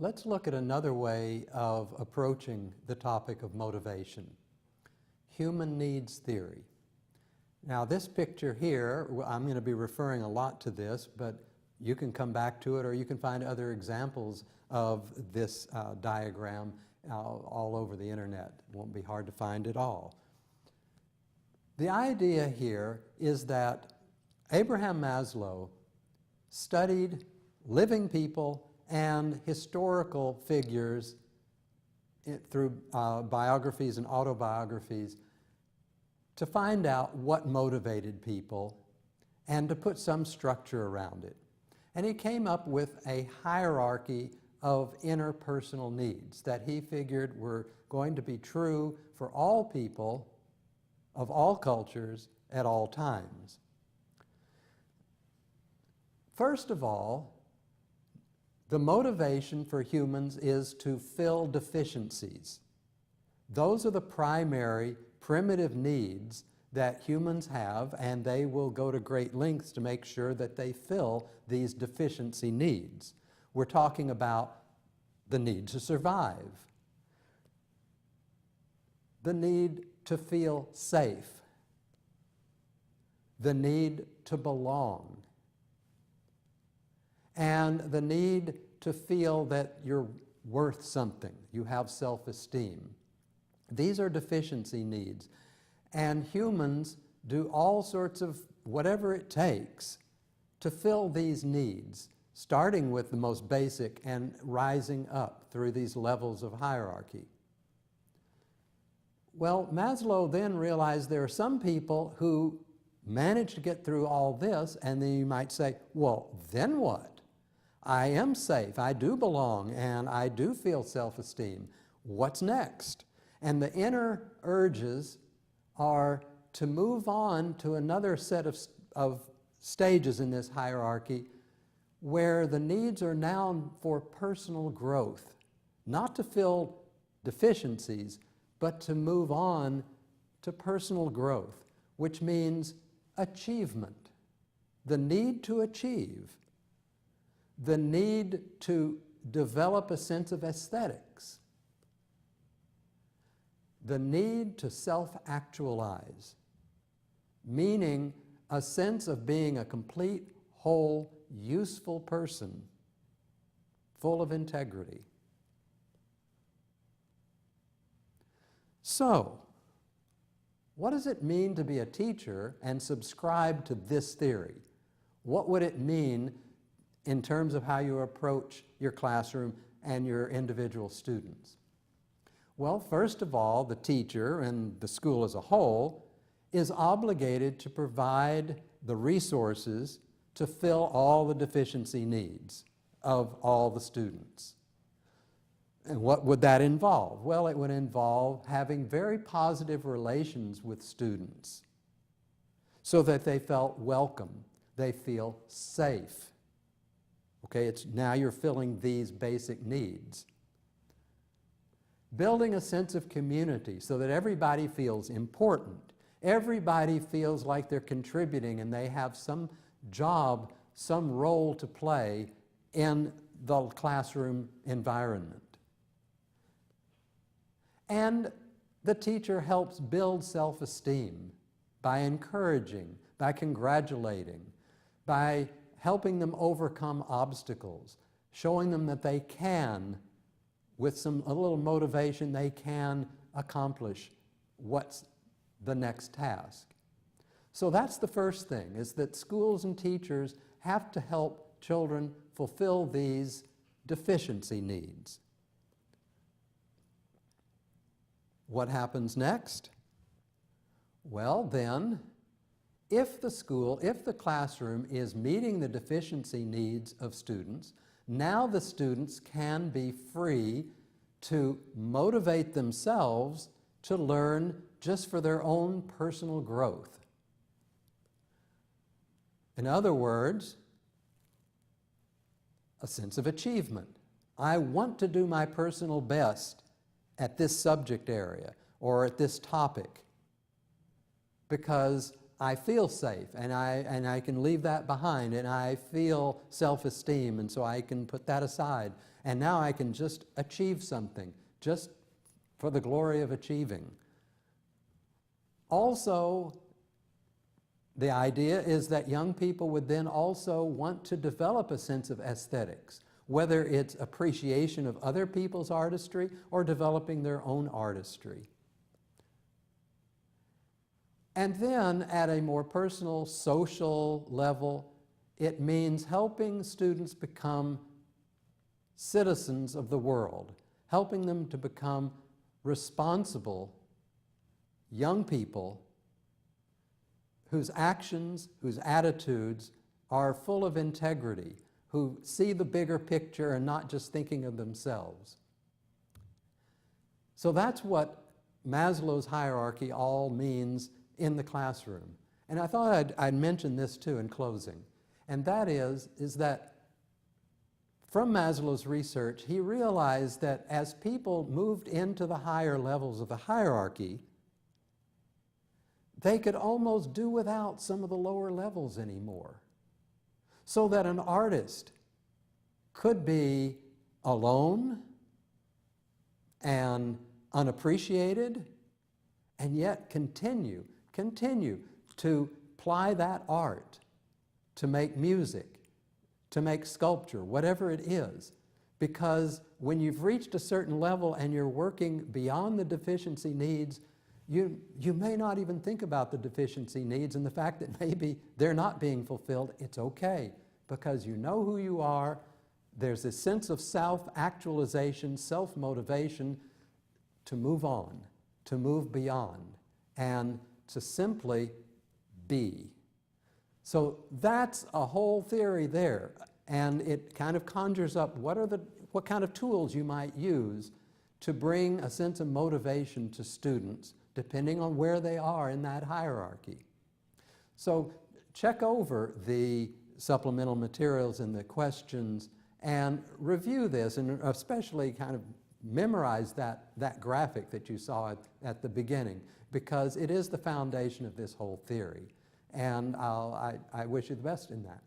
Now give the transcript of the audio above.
Let's look at another way of approaching the topic of motivation. Human needs theory. Now this picture here, I'm going to be referring a lot to this, but you can come back to it or you can find other examples of this diagram all over the internet. It won't be hard to find it all. The idea here is that Abraham Maslow studied living people and historical figures through biographies and autobiographies to find out what motivated people and to put some structure around it. And he came up with a hierarchy of interpersonal needs that he figured were going to be true for all people of all cultures at all times. First of all, the motivation for humans is to fill deficiencies. Those are the primary primitive needs that humans have, and they will go to great lengths to make sure that they fill these deficiency needs. We're talking about the need to survive, the need to feel safe, the need to belong, and the need to feel that you're worth something, you have self-esteem. These are deficiency needs. And humans do all sorts of whatever it takes to fill these needs, starting with the most basic and rising up through these levels of hierarchy. Well, Maslow then realized there are some people who manage to get through all this, and then you might say, well, then what? I am safe, I do belong, and I do feel self-esteem. What's next? And the inner urges are to move on to another set of stages in this hierarchy where the needs are now for personal growth, not to fill deficiencies, but to move on to personal growth, which means achievement, the need to achieve, the need to develop a sense of aesthetics, the need to self-actualize, meaning a sense of being a complete, whole, useful person, full of integrity. So, what does it mean to be a teacher and subscribe to this theory? What would it mean in terms of how you approach your classroom and your individual students? Well, first of all, the teacher and the school as a whole is obligated to provide the resources to fill all the deficiency needs of all the students. And what would that involve? Well, it would involve having very positive relations with students so that they felt welcome, they feel safe. Okay, now you're filling these basic needs. Building a sense of community so that everybody feels important. Everybody feels like they're contributing and they have some job, some role to play in the classroom environment. And the teacher helps build self-esteem by encouraging, by congratulating, by helping them overcome obstacles, showing them that they can, with a little motivation, they can accomplish what's the next task. So that's the first thing, is that schools and teachers have to help children fulfill these deficiency needs. What happens next? Well then, if the classroom is meeting the deficiency needs of students, now the students can be free to motivate themselves to learn just for their own personal growth. In other words, a sense of achievement. I want to do my personal best at this subject area or at this topic because I feel safe, and I can leave that behind, and I feel self-esteem, and so I can put that aside. And now I can just achieve something, just for the glory of achieving. Also, the idea is that young people would then also want to develop a sense of aesthetics, whether it's appreciation of other people's artistry or developing their own artistry. And then at a more personal, social level, it means helping students become citizens of the world, helping them to become responsible young people whose actions, whose attitudes are full of integrity, who see the bigger picture and not just thinking of themselves. So that's what Maslow's hierarchy all means in the classroom. And I thought I'd mention this too in closing. And that is that from Maslow's research, he realized that as people moved into the higher levels of the hierarchy, they could almost do without some of the lower levels anymore. So that an artist could be alone and unappreciated, and yet continue to ply that art, to make music, to make sculpture, whatever it is. Because when you've reached a certain level and you're working beyond the deficiency needs, you may not even think about the deficiency needs and the fact that maybe they're not being fulfilled. It's okay, because you know who you are. There's a sense of self-actualization, self-motivation to move on, to move beyond, and to simply be. So that's a whole theory there, and it kind of conjures up what kind of tools you might use to bring a sense of motivation to students, depending on where they are in that hierarchy. So check over the supplemental materials and the questions and review this, and especially kind of memorize that graphic that you saw at the beginning, because it is the foundation of this whole theory. And I wish you the best in that.